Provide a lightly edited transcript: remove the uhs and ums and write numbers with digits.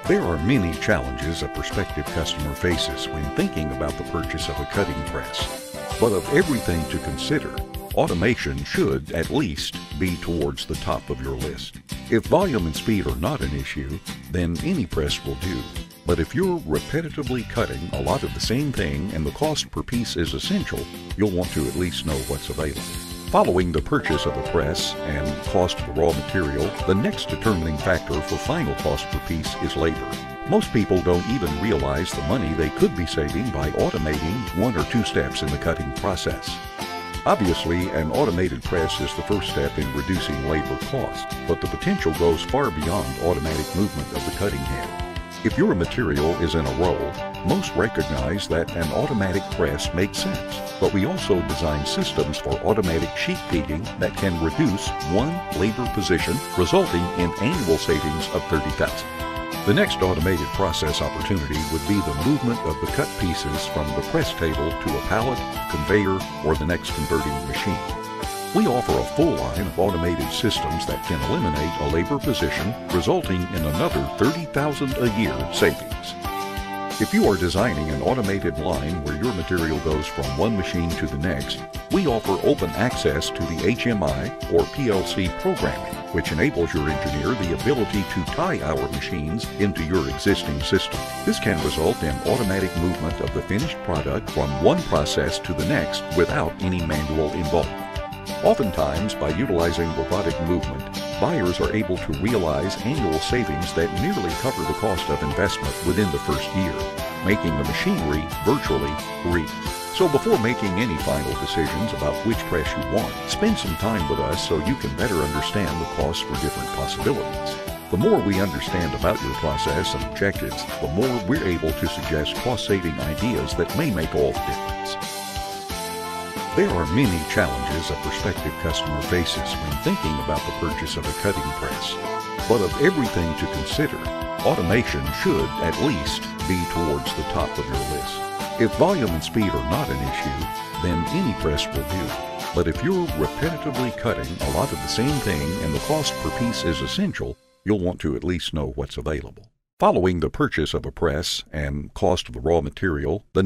There are many challenges a prospective customer faces when thinking about the purchase of a cutting press. But of everything to consider, automation should, at least, be towards the top of your list. If volume and speed are not an issue, then any press will do. But if you're repetitively cutting a lot of the same thing and the cost per piece is essential, you'll want to at least know what's available. Following the purchase of a press and cost of the raw material, the next determining factor for final cost per piece is labor. Most people don't even realize the money they could be saving by automating one or two steps in the cutting process. Obviously, an automated press is the first step in reducing labor cost, but the potential goes far beyond automatic movement of the cutting head. If your material is in a roll, most recognize that an automatic press makes sense, but we also design systems for automatic sheet feeding that can reduce one labor position, resulting in annual savings of $30,000. The next automated process opportunity would be the movement of the cut pieces from the press table to a pallet, conveyor, or the next converting machine. We offer a full line of automated systems that can eliminate a labor position, resulting in another $30,000 a year savings. If you are designing an automated line where your material goes from one machine to the next, we offer open access to the HMI or PLC programming, which enables your engineer the ability to tie our machines into your existing system. This can result in automatic movement of the finished product from one process to the next without any manual involvement. Oftentimes, by utilizing robotic movement, buyers are able to realize annual savings that nearly cover the cost of investment within the first year, making the machinery virtually free. So before making any final decisions about which press you want, spend some time with us so you can better understand the costs for different possibilities. The more we understand about your process and objectives, the more we're able to suggest cost-saving ideas that may make all the difference. There are many challenges a prospective customer faces when thinking about the purchase of a cutting press. But of everything to consider, automation should, at least, be towards the top of your list. If volume and speed are not an issue, then any press will do. But if you're repetitively cutting a lot of the same thing and the cost per piece is essential, you'll want to at least know what's available. Following the purchase of a press and cost of the raw material, the